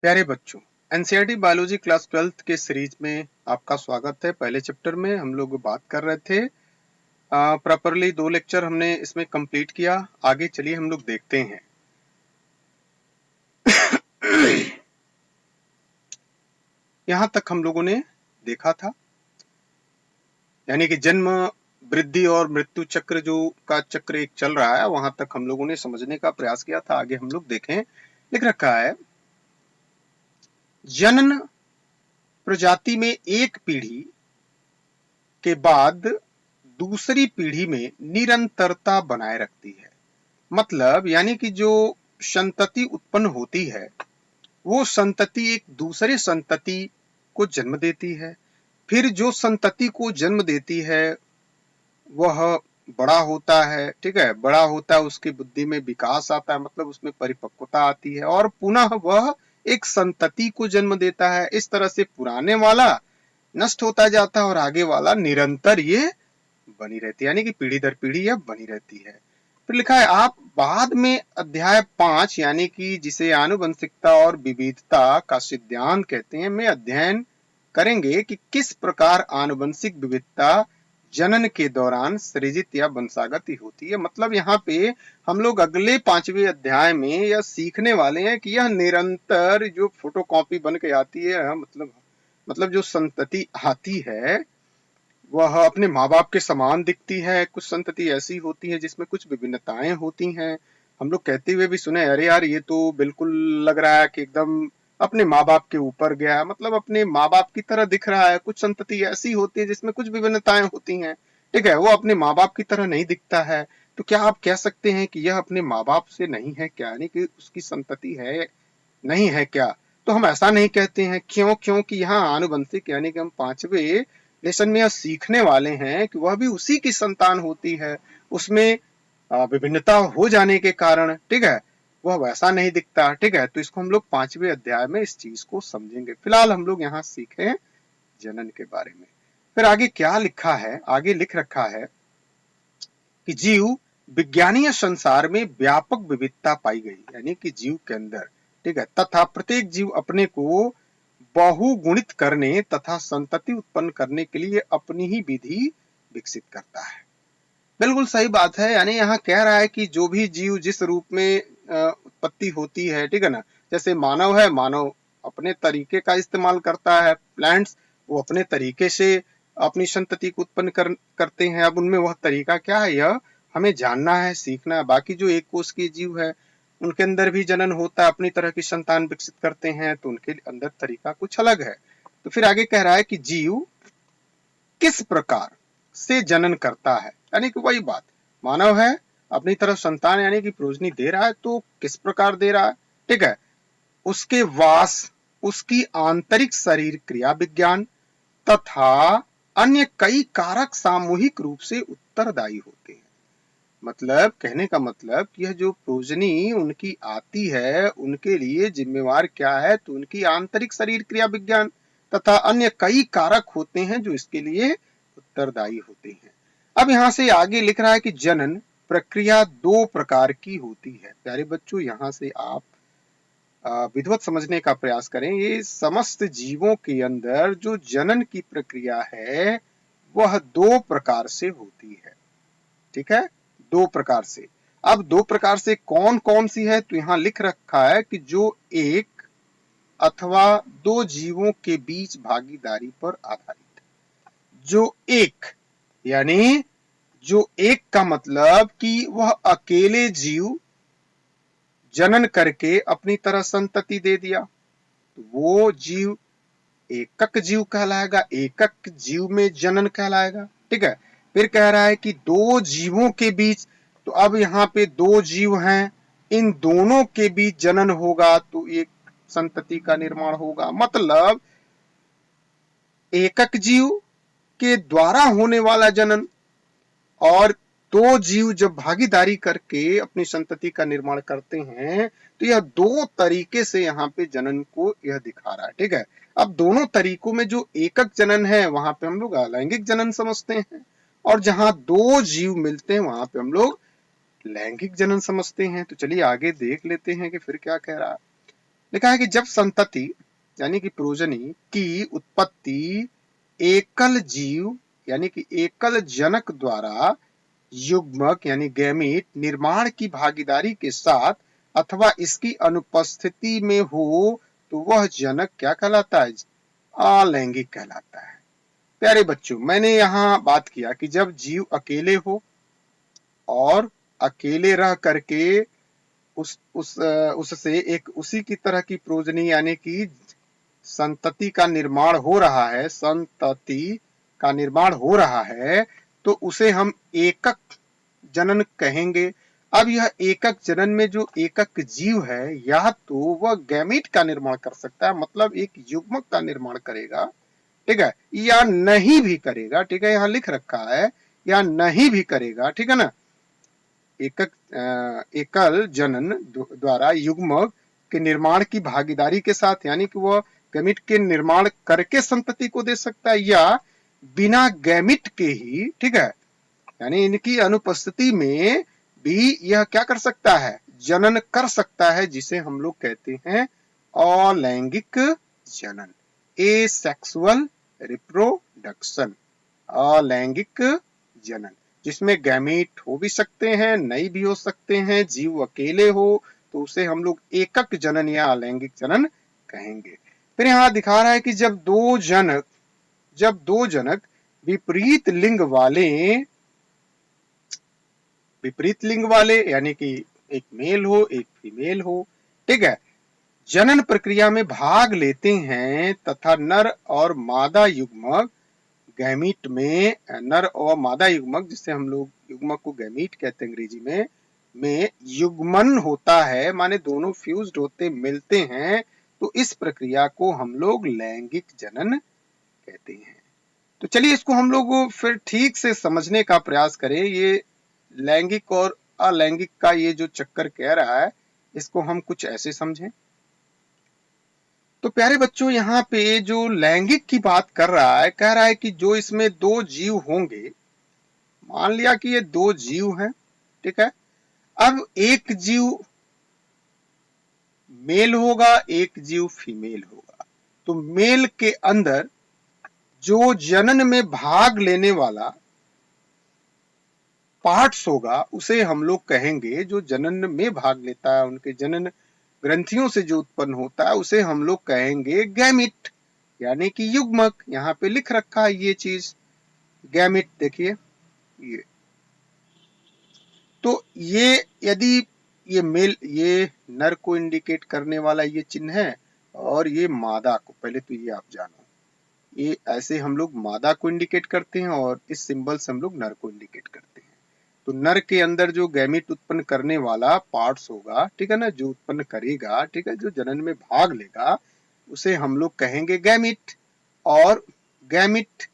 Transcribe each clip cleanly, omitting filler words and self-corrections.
प्यारे बच्चों, NCERT biology class 12th के सीरीज में आपका स्वागत है। पहले चैप्टर में हम लोग बात कर रहे थे प्रॉपरली 2 लेक्चर हमने इसमें कंप्लीट किया। आगे चलिए हम लोग देखते हैं। यहाँ तक हम लोगों ने देखा था, यानी कि जन्म, वृद्धि और मृत्यु चक्र जो का चक्र एक चल रहा है, वहां तक हम लोगों ने समझने का प्रयास किया था। आगे हम लोग देखें, लिख रखा है जनन प्रजाति में एक पीढ़ी के बाद दूसरी पीढ़ी में निरंतरता बनाए रखती है। मतलब यानी कि जो संतति उत्पन्न होती है वो संतति एक दूसरे संतति को जन्म देती है। फिर जो संतति को जन्म देती है वह बड़ा होता है, ठीक है, बड़ा होता है, उसकी बुद्धि में विकास आता है, मतलब उसमें परिपक्वता आती है और पुनः वह एक संतति को जन्म देता है। इस तरह से पुराने वाला नष्ट होता जाता है और आगे वाला निरंतर ये बनी रहती है, यानी कि पीढ़ी दर पीढ़ी यह बनी रहती है। फिर लिखा है आप बाद में अध्याय 5 यानी कि जिसे आनुवंशिकता और विविधता का सिद्धांत कहते हैं में अध्ययन करेंगे कि किस प्रकार आनुवंशिक विविधता जनन के दौरान सृजित या वंशागत होती है। मतलब यहाँ पे हम लोग अगले 5वें अध्याय में यह सीखने वाले हैं कि यह निरंतर जो फोटोकॉपी बन के आती है, मतलब जो संतति आती है वह अपने माँ बाप के समान दिखती है। कुछ संतति ऐसी होती है जिसमें कुछ विभिन्नताएं होती हैं। हम लोग कहते हुए भी सुने, अरे यार ये तो बिल्कुल लग रहा है कि एकदम अपने माँ बाप के ऊपर गया है, मतलब अपने माँ बाप की तरह दिख रहा है। कुछ संतति ऐसी होती है जिसमें कुछ विभिन्नताएं होती हैं, ठीक है, वो अपने माँ बाप की तरह नहीं दिखता है। तो क्या आप कह सकते हैं कि यह अपने माँ बाप से नहीं है क्या, यानी कि उसकी संतति है नहीं है क्या? तो हम ऐसा नहीं कहते हैं। क्यों? क्योंकि यहाँ आनुवंशिक यानी कि हम 5वें लेसन में यह सीखने वाले हैं कि वह भी उसी की संतान होती है। उसमें विभिन्नता हो जाने के कारण, ठीक है, वह वैसा नहीं दिखता, ठीक है। तो इसको हम लोग 5वें अध्याय में इस चीज को समझेंगे। फिलहाल हम लोग यहाँ सीखे जनन के बारे में। फिर आगे क्या लिखा है, आगे लिख रखा है कि जीव विज्ञानीय संसार में व्यापक विविधता पाई गई, यानी कि जीव के अंदर, ठीक है, तथा प्रत्येक जीव अपने को बहुगुणित करने तथा संतति उत्पन्न करने के लिए अपनी ही विधि विकसित करता है। बिल्कुल सही बात है। यानी यहाँ कह रहा है कि जो भी जीव जिस रूप में उत्पत्ति होती है, ठीक है ना, जैसे मानव है, मानव अपने तरीके का इस्तेमाल करता है। प्लांट्स वो अपने तरीके से अपनी संतति को उत्पन्न करते हैं। अब उनमें वह तरीका क्या है यह हमें जानना है, सीखना है। बाकी जो एक कोष के जीव है उनके अंदर भी जनन होता है, अपनी तरह की संतान विकसित करते हैं, तो उनके अंदर तरीका कुछ अलग है। तो फिर आगे कह रहा है कि जीव किस प्रकार से जनन करता है, यानी कि वही बात, मानव है, अपनी तरफ संतान यानी कि प्रोजनी दे रहा है, तो किस प्रकार दे रहा है, ठीक है, उसके वास, उसकी आंतरिक शरीर क्रिया विज्ञान तथा अन्य कई कारक सामूहिक रूप से उत्तरदायी होते हैं। मतलब कहने का मतलब कि यह जो प्रोजनी उनकी आती है उनके लिए जिम्मेवार क्या है, तो उनकी आंतरिक शरीर क्रिया विज्ञान तथा अन्य कई कारक होते हैं जो इसके लिए उत्तरदायी होते हैं। अब यहाँ से आगे लिख रहा है कि जनन प्रक्रिया 2 प्रकार की होती है। प्यारे बच्चों, यहाँ से आप विधिवत समझने का प्रयास करें। ये समस्त जीवों के अंदर जो जनन की प्रक्रिया है वह 2 प्रकार से होती है, ठीक है, 2 प्रकार से। अब 2 प्रकार से कौन कौन सी है, तो यहाँ लिख रखा है कि जो एक अथवा 2 जीवों के बीच भागीदारी पर आधारित। जो एक यानी जो एक का मतलब कि वह अकेले जीव जनन करके अपनी तरह संतति दे दिया, तो वो जीव एकक जीव कहलाएगा, एकक जीव में जनन कहलाएगा, ठीक है। फिर कह रहा है कि 2 जीवों के बीच, तो अब यहाँ पे 2 जीव हैं, इन दोनों के बीच जनन होगा तो एक संतति का निर्माण होगा। मतलब एकक जीव के द्वारा होने वाला जनन और 2 जीव जब भागीदारी करके अपनी संतति का निर्माण करते हैं तो यह 2 तरीके से यहाँ पे जनन को यह दिखा रहा है, ठीक है। अब दोनों तरीकों में जो एकक जनन है वहां पे हम लोग अलैंगिक जनन समझते हैं, और जहां 2 जीव मिलते हैं वहां पे हम लोग लैंगिक जनन समझते हैं। तो चलिए आगे देख लेते हैं कि फिर क्या कह रहा है। लिखा है कि जब संतति यानी कि प्रोजनी की उत्पत्ति एकल जीव यानी कि एकल जनक द्वारा युग्मक यानी गैमीट निर्माण की भागीदारी के साथ अथवा इसकी अनुपस्थिति में हो तो वह जनक क्या कहलाता है? अलैंगिक कहलाता है। प्यारे बच्चों, मैंने यहाँ बात किया कि जब जीव अकेले हो और अकेले रह करके उससे एक उसी की तरह की प्रोजनी यानी कि संतति का निर्माण हो रहा है, संतति का निर्माण हो रहा है, तो उसे हम एकक जनन कहेंगे। अब यह एकक जनन में जो एकक जीव है या तो वह गैमीट का निर्माण कर सकता है, मतलब एक युग्मक का निर्माण करेगा, ठीक है, या नहीं भी करेगा, ठीक है, यहाँ लिख रखा है या नहीं भी करेगा, ठीक है ना। एकल जनन द्वारा युग्मक के निर्माण की भागीदारी के साथ यानी कि वह गैमिट के निर्माण करके संतति को दे सकता है या बिना गैमिट के ही, ठीक है, यानी इनकी अनुपस्थिति में भी यह क्या कर सकता है? जनन कर सकता है, जिसे हम लोग कहते हैं अलैंगिक जनन, एसेक्सुअल रिप्रोडक्शन, अलैंगिक जनन, जिसमें गैमीट हो भी सकते हैं, नहीं भी हो सकते हैं, जीव अकेले हो तो उसे हम लोग एकक जनन या अलैंगिक जनन कहेंगे। फिर यहाँ दिखा रहा है कि जब दो जनक विपरीत लिंग वाले यानी कि एक मेल हो एक फीमेल हो, ठीक है, जनन प्रक्रिया में भाग लेते हैं तथा नर और मादा युग्मक गैमीट में, नर और मादा युग्मक जिससे हम लोग युग्मक को गैमीट कहते हैं अंग्रेजी में युग्मन होता है, माने दोनों फ्यूज्ड होते मिलते हैं, तो इस प्रक्रिया को हम लोग लैंगिक जनन कहते हैं। तो चलिए इसको हम लोग फिर ठीक से समझने का प्रयास करें। ये लैंगिक और अलैंगिक का ये जो चक्कर कह रहा है, इसको हम कुछ ऐसे समझें। तो प्यारे बच्चों, यहाँ पे जो लैंगिक की बात कर रहा है, कह रहा है कि जो इसमें दो जीव होंगे, मान लिया कि ये दो जीव हैं, ठीक है, अब एक जीव मेल होगा एक जीव फीमेल होगा, तो मेल के अंदर जो जनन में भाग लेने वाला पार्ट्स होगा उसे हम लोग कहेंगे, जो जनन में भाग लेता है, उनके जनन ग्रंथियों से जो उत्पन्न होता है उसे हम लोग कहेंगे गैमिट यानी कि युग्मक। यहाँ पे लिख रखा है ये चीज गैमिट, देखिए ये। तो ये यदि ये मेल, ये नर को इंडिकेट करने वाला ये चिन्ह है और ये मादा को, पहले तो ये आप जानो, ये ऐसे हम लोग मादा को इंडिकेट करते हैं और इस सिंबल से हम लोग नर को इंडिकेट करते हैं। तो नर के अंदर जो गैमिट उत्पन्न करने वाला पार्ट्स होगा, ठीक है ना, जो उत्पन्न करेगा, ठीक है, जो जनन में भाग लेगा, उसे हम लोग कहेंगे गैमिट। गैमिट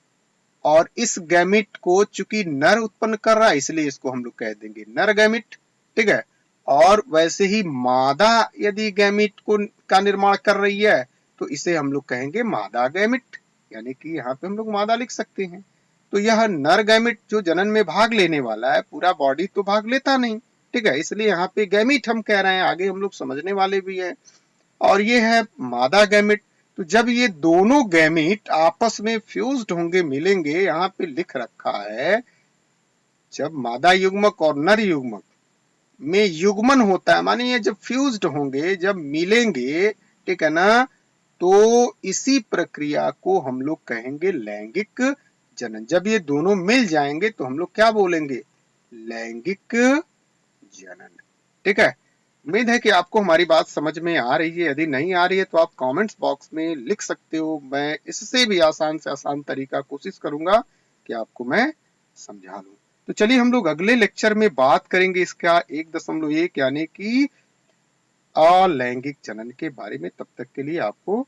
और इस गैमिट को चूंकि नर उत्पन्न कर रहा है इसलिए इसको हम लोग कह देंगे नर गैमिट, ठीक है। और वैसे ही मादा यदि गैमिट को का निर्माण कर रही है तो इसे हम लोग कहेंगे मादा गैमिट, यानी कि यहाँ पे हम लोग मादा लिख सकते हैं। तो यह नर गैमिट जो जनन में भाग लेने वाला है, पूरा बॉडी तो भाग लेता नहीं, ठीक है, इसलिए यहाँ पे गैमिट हम कह रहे हैं, आगे हम लोग समझने वाले भी है। और ये है मादा गैमिट। तो जब ये दोनों गैमिट आपस में फ्यूज्ड होंगे, मिलेंगे, यहाँ पे लिख रखा है जब मादा युग्मक और नर युग्मक में युग्मन होता है, माने ये जब फ्यूज्ड होंगे, जब मिलेंगे, ठीक है ना, तो इसी प्रक्रिया को हम लोग कहेंगे लैंगिक जनन। जब ये दोनों मिल जाएंगे तो हम लोग क्या बोलेंगे? लैंगिक जनन, ठीक है। उम्मीद है कि आपको हमारी बात समझ में आ रही है। यदि नहीं आ रही है तो आप कमेंट्स बॉक्स में लिख सकते हो, मैं इससे भी आसान से आसान तरीका कोशिश करूंगा कि आपको मैं समझा लूं। तो चलिए हम लोग अगले लेक्चर में बात करेंगे इसका 1.1 यानी कि अलैंगिक जनन के बारे में। तब तक के लिए आपको